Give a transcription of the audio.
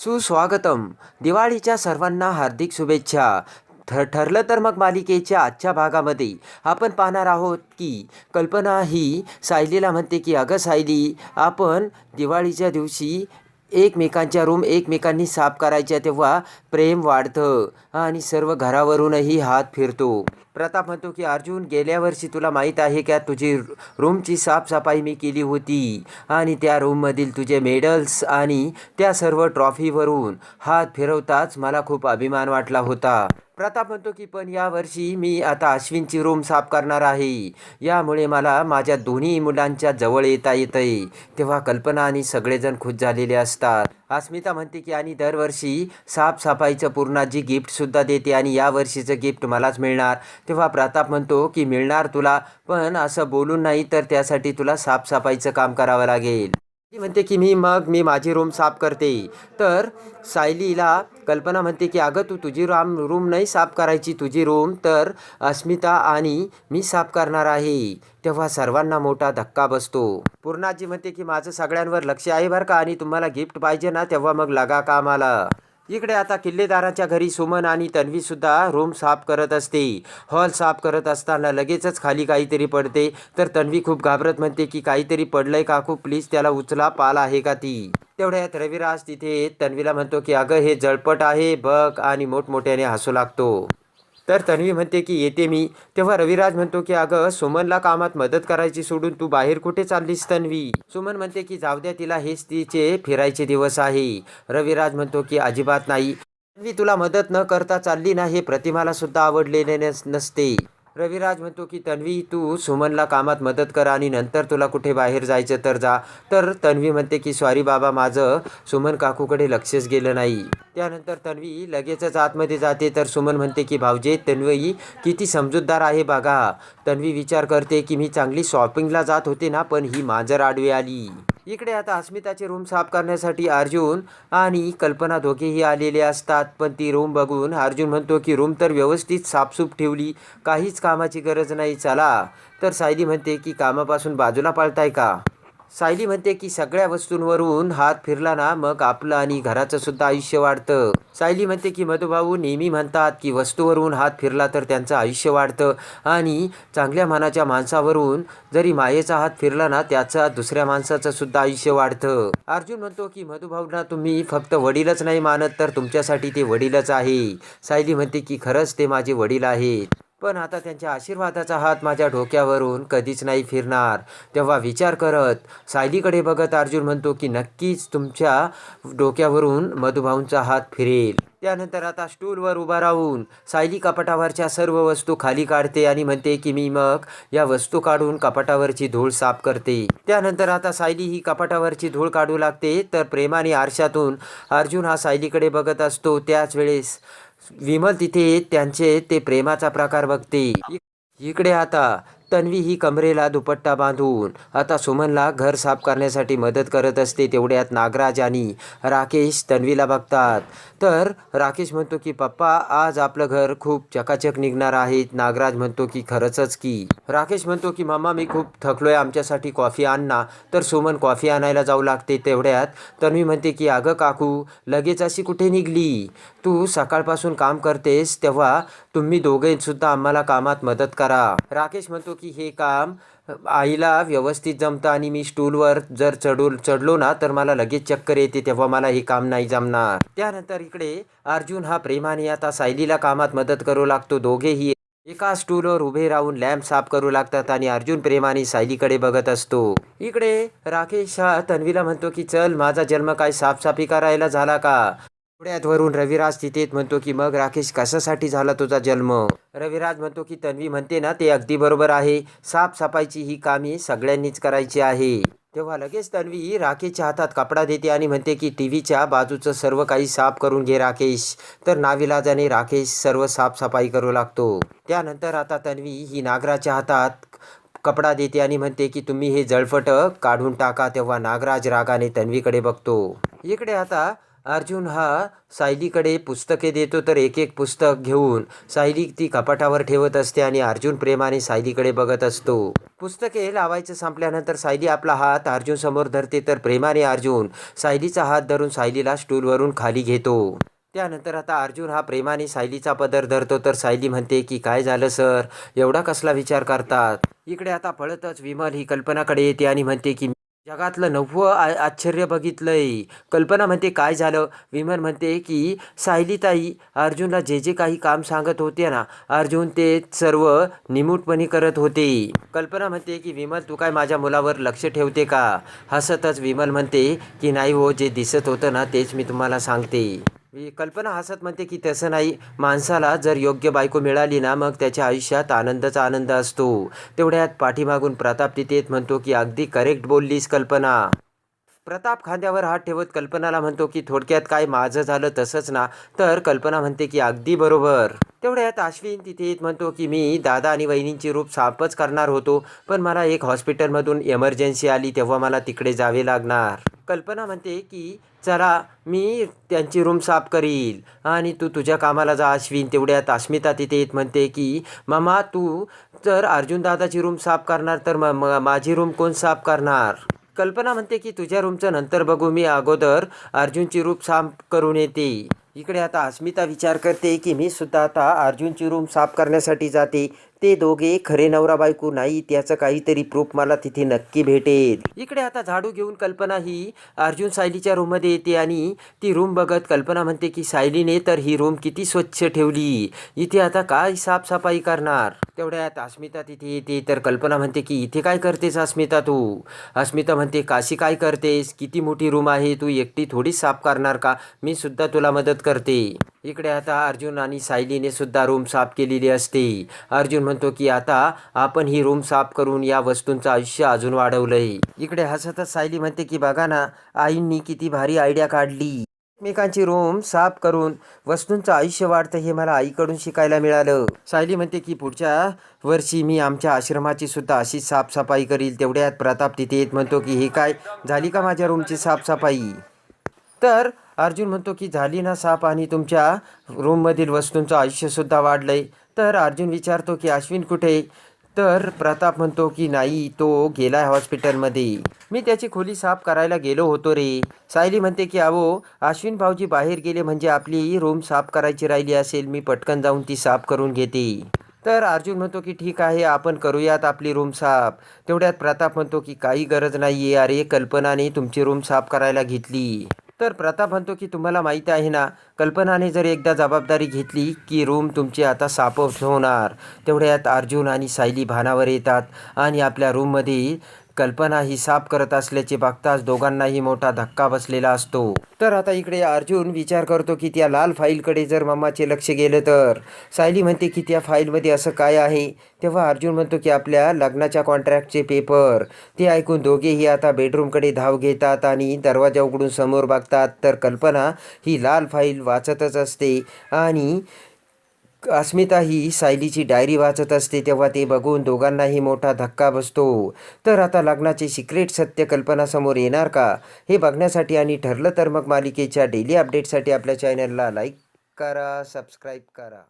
सुस्वागतम. दिवाळीच्या सर्वांना हार्दिक शुभेच्छा. ठरलं तर मग मालिकेच्या आजच्या भागामध्ये आपण पाहणार आहोत की कल्पना ही सायलीला म्हणते की अगं सायली, आपण दिवाळीच्या दिवशी एकमेकांच्या रूम एकमेकांनी साफ करायच्या, तेव्हा प्रेम वाढतं आणि सर्व घरावरूनही हात फिरतो. प्रताप म्हणतो की अर्जुन, गेल्या वर्षी तुला माहीत आहे का, तुझी रूमची साफसफाई मी केली होती आणि त्या रूममधील तुझे मेडल्स आणि त्या सर्व ट्रॉफीवरून हात फिरवताच मला खूप अभिमान वाटला होता. प्रताप म्हणतो की पण यावर्षी मी आता अश्विनची रूम साफ करणार आहे, यामुळे मला माझ्या दोन्ही मुलांच्या जवळ येता येतंय. तेव्हा कल्पना आणि सगळेजण खुश झालेले असतात. अस्मिता म्हणते की आणि दरवर्षी साफसफाईचं पूर्णाजी गिफ्टसुद्धा देते आणि यावर्षीचं गिफ्ट मलाच मिळणार. तेव्हा प्रताप म्हणतो की मिळणार तुला, पण असं बोलून नाही, तर त्यासाठी तुला साफसफाईचं काम करावं लागेल. ती म्हणते की मी माझी रूम साफ करते. तर सायलीला कल्पना म्हणते की अगं, तू तुझी रूम नाही साफ करायची, तुझी रूम तर अस्मिता आणि मी साफ करणार आहे. तेव्हा सर्वांना मोठा धक्का बसतो. पूर्णाजी म्हणते की माझं सगळ्यांवर लक्ष आहे बरं का, आणि तुम्हाला गिफ्ट पाहिजे ना, तेव्हा मग लागा कामाला. इकडे आता किल्लेदाराच्या घरी सुमन आणि तन्वी सुद्धा रूम साफ करत असते. हॉल साफ करत असताना लगेचच खाली काहीतरी पडते. तर तन्वी खूप घाबरत म्हणते की काहीतरी पडलंय काकू, प्लीज त्याला उचला, पाल आहे का ती. तेवढ्यात रविराज तिथे तन्वीला म्हणतो की अगं, हे जळपट आहे बघ, आणि मोठमोठ्याने हसू लागतो. तर तन्वी म्हणते की येते मी. तेव्हा रविराज म्हणतो की अगं, सुमनला कामात मदत करायची सोडून तू बाहेर कुठे चाललीस तन्वी. सुमन म्हणते की जाऊ द्या तिला, हेच तिचे फिरायचे दिवस आहे. रविराज म्हणतो की अजिबात नाही तन्वी, तुला मदत न करता चालली ना, हे प्रतिमाला सुद्धा आवडलेले नसते. रविराज म्हणतो की तन्वी, तू सुमनला कामात मदत कर आणि नंतर तुला कुठे बाहेर जायचं तर जा. तर तन्वी म्हणते की सॉरी बाबा, माझं सुमन काकूकडे लक्षच गेलं नाही. त्यानंतर तन्वी लगेचच आतमध्ये जाते. तर सुमन म्हणते की भाऊजी, तन्वी किती समजूतदार आहे बघा. तन्वी विचार करते की मी चांगली शॉपिंगला जात होते ना, पण ही मांजर आडवी आली. इकडे आता अस्मिताची रूम साफ करण्यासाठी अर्जुन आणि कल्पना दोघेही आलेले असतात. पण ती रूम बघून अर्जुन म्हणतो की रूम तर व्यवस्थित साफसूफ ठेवली, काहीच कामाची गरज नाही, चला. तर सायली म्हणते की कामापासून बाजूला पळताय का. सायली म्हणते की सगळ्या वस्तूंवरून हात फिरला ना, मग आपलं आणि घराचं सुद्धा आयुष्य वाढतं. सायली म्हणते की मधुभाऊ नेहमी म्हणतात की वस्तूवरून हात फिरला तर त्यांचं आयुष्य वाढतं, आणि चांगल्या मनाच्या माणसावरून जरी मायेचा हात फिरला ना, त्याचा दुसऱ्या माणसाचं सुद्धा आयुष्य वाढतं. अर्जुन म्हणतो की मधुभाऊंना तुम्ही फक्त वडीलच नाही मानत, तर तुमच्यासाठी ते वडीलच आहे. सायली म्हणते की खरंच ते माझे वडील आहेत, पण आता त्यांच्या आशीर्वादाचा हात माझ्या डोक्यावरून कधीच नाही फिरणार. तेव्हा विचार करत सायलीकडे बघत अर्जुन म्हणतो की नक्कीच तुमच्या डोक्यावरून मधुभाऊंचा हात फिरेल. त्यानंतर आता स्टूलवर उभा राहून सायली कपाटावरच्या सर्व वस्तू खाली काढते आणि म्हणते की मी मग या वस्तू काढून कपाटावरची धूळ साफ करते. त्यानंतर आता सायली ही कपाटावरची धूळ काढू लागते. तर प्रेमाने आरशातून अर्जुन हा सायलीकडे बघत असतो. त्याच वेळेस विमल तिथे त्यांचे ते प्रेमाचा प्रकार बघते. इकडे आता तन्वी ही कमरेला दुपट्टा बांधून आता सुमनला घर साफ करण्यासाठी मदत करत असते. तेवढ्यात नागराज आणि राकेश तन्वीला बघतात. तर राकेश म्हणतो की पप्पा, आज आपलं घर खूप चकाचक निघणार आहे. नागराज म्हणतो की खरंच की. राकेश म्हणतो की मम्मा, मी खूप थकलोय, आमच्यासाठी कॉफी आण ना. तर सुमन कॉफी आणायला जाऊ लागते. तेवढ्यात तन्वी म्हणते की अगं काकू, लगेच अशी कुठे निघली, तू सकाळपासून काम करतेस, तेव्हा तुम्ही दोघे सुद्धा आम्हाला कामात मदत करा. राकेश म्हणतो की हे काम आईला व्यवस्थित जमतं, आणि मी स्टूलवर जर चढलो ना, तर मला लगेच चक्कर येते, तेव्हा मला हे काम नाही जमणार. त्यानंतर इकडे अर्जुन हा प्रेमाने आता सायलीला कामात मदत करू लागतो. दोघेही एका स्टूलवर उभे राहून लॅम्प साफ करू लागतात आणि अर्जुन प्रेमाने सायलीकडे बघत असतो. इकडे राकेश हा तन्वीला म्हणतो की चल, माझा जन्म काय साफसफाई करायला झाला का. थोड्यात वरून रविराज तिथेच म्हणतो की मग राकेश, कशासाठी झाला तुझा जन्म. रविराज म्हणतो की तन्वी म्हणते ना, ते अगदी बरोबर आहे, साफसफाईची ही कामे सगळ्यांनीच करायची आहे. तेव्हा लगेच तन्वी राकेशच्या हातात कपडा देते आणि म्हणते की टीव्हीच्या बाजूचं सर्व काही साफ करून घे राकेश. तर नाविलाजाने राकेश सर्व साफसफाई करू लागतो. त्यानंतर आता तन्वी ही नागराजच्या हातात कपडा देते आणि म्हणते की तुम्ही हे जळफट काढून टाका. तेव्हा नागराज रागाने तन्वीकडे बघतो. इकडे आता अर्जुन हा सायलीकडे पुस्तके देतो तर एक एक पुस्तक घेऊन सायली ती कपाटावर ठेवत असते आणि अर्जुन प्रेमाने सायलीकडे बघत असतो. पुस्तके लावायचं संपल्यानंतर सायली आपला हात अर्जुन समोर धरते तर प्रेमाने अर्जुन सायलीचा हात धरून सायलीला स्टूलवरून खाली घेतो. त्यानंतर आता अर्जुन हा प्रेमाने सायलीचा पदर धरतो तर सायली म्हणते की काय झालं सर, एवढा कसला विचार करतात. इकडे आता पळतच विमल ही कल्पनाकडे येते आणि म्हणते की जगातलं नववं आश्चर्य बघितलंय. कल्पना म्हणते काय झालं. विमल म्हणते की सायलीताई अर्जुनला जे जे काही काम सांगत होते ना, अर्जुन ते सर्व निमूटपणे करत होते. कल्पना म्हणते की विमल तू काय माझ्या मुलावर लक्ष ठेवते का. हसतच विमल म्हणते की नाही हो, जे दिसत होतं ना तेच मी तुम्हाला सांगते. कल्पना हसत म्हणते की तसं नाही, माणसाला जर योग्य बायको मिळाली ना मग त्याच्या आयुष्यात आनंदच आनंद असतो. तेवढ्यात पाठीमागून प्रताप तिथे येत म्हणतो की अगदी करेक्ट बोललीस कल्पना. प्रताप खांद्यावर हात ठेवत कल्पनाला म्हणतो की थोडक्यात काय माझं झालं तसंच ना. तर कल्पना म्हणते की अगदी बरोबर. तेवढ्यात अश्विन तिथे येत म्हणतो की मी दादा आणि वहिनींची रूप साफच करणार होतो, पण मला एक हॉस्पिटलमधून एमर्जन्सी आली तेव्हा मला तिकडे जावे लागणार. कल्पना म्हणते की चला मी त्यांची रूम साफ करील आणि तू तुझ्या कामाला जा अश्विन. तेवढ्यात अस्मिता तिथे येत म्हणते की मामा तू जर अर्जुन दादाची रूम साफ करणार तर माझी रूम कोण साफ करणार. कल्पना म्हणते की तुझ्या रूमचं नंतर बघू, मी अगोदर अर्जुनची रूम साफ करून येते. इकडे आता अस्मिता विचार करते की मी सुद्धा आता अर्जुनची रूम साफ करण्यासाठी जाते. ते दोघे खरे नवरा बायको नाही त्याचं काहीतरी प्रूफ मला तिथे नक्की भेटेल. इकडे आता झाडू घेऊन कल्पना ही अर्जुन सायलीच्या रूममध्ये येते आणि ती रूम बघत कल्पना म्हणते की सायलीने तर ही रूम किती स्वच्छ ठेवली, इथे आता काय साफसफाई करणार. तेवढ्यात अस्मिता तिथे येते तर कल्पना म्हणते की इथे काय करतेस अस्मिता तू. अस्मिता म्हणते काशी काय करतेस, किती मोठी रूम आहे, तू एकटी थोडीच साफ करणार का, मी सुद्धा तुला मदत करते. इकडे आता अर्जुन आणि सायलीने सुद्धा रूम साफ केलेली असते. अर्जुन म्हणतो की आता आपण ही रूम साफ करून या वस्तूंचं आयुष्य अजून वाढवलंय. इकडे हसतच सायली म्हणते की बघा ना, आईंनी किती भारी आयडिया काढली. एकमेकांची रूम साफ करून वस्तूंचं आयुष्य वाढतं हे मला आईकडून शिकायला मिळालं. सायली म्हणते की पुढच्या वर्षी मी आमच्या आश्रमाची सुद्धा अशीच साफसफाई करील. तेवढ्यात प्रताप तिथे येत म्हणतो की हे काय झाली का माझ्या रूमची साफसफाई. तर अर्जुन म्हणतो की झाली ना साफ आणि तुमच्या रूममधील वस्तूंचं आयुष्यसुद्धा वाढलंय. तर अर्जुन विचारतो की अश्विन कुठे. तर प्रताप म्हणतो की नाही, तो गेलाय हॉस्पिटलमध्ये, मी त्याची खोली साफ करायला गेलो होतो रे. सायली म्हणते की अहो अश्विन भाऊजी बाहेर गेले म्हणजे आपली रूम साफ करायची राहिली असेल, मी पटकन जाऊन ती साफ करून घेते. तर अर्जुन म्हणतो की ठीक आहे आपण करूयात आपली रूम साफ. तेवढ्यात प्रताप म्हणतो की काही गरज नाही आहे, अरे कल्पनाने तुमची रूम साफ करायला घेतली. तर प्रताप म्हणतो की तुम्हाला माहीत आहे ना, कल्पनाने जर एकदा जबाबदारी घेतली की रूम तुमची आता साफच होणार. तेवढ्यात अर्जुन आणि सायली भानावर येतात आणि आपल्या रूममध्ये कल्पना ही साफ करत असल्याचे बघताच दोघांनाही मोठा धक्का बसलेला असतो. तर आता इकडे अर्जुन विचार करतो की त्या लाल फाईलकडे जर मम्माचे लक्ष गेलं तर. सायली म्हणते की त्या फाईलमध्ये असं काय आहे. तेव्हा अर्जुन म्हणतो की आपल्या लग्नाच्या कॉन्ट्रॅक्टचे पेपर. ते ऐकून दोघेही आता बेडरूमकडे धाव घेतात आणि दरवाजा उघडून समोर बघतात तर कल्पना ही लाल फाईल वाचतच असते आणि अस्मिता ही सायलीची डायरी वाचत असते. तेव्हा ते बघून दोघांनाही मोठा धक्का बसतो. तर आता लग्नाचे सिक्रेट सत्य कल्पनासमोर येणार का हे बघण्यासाठी आणि ठरलं तर मग मालिकेच्या डेली अपडेटसाठी आपल्या चॅनलला लाईक करा, सबस्क्राईब करा.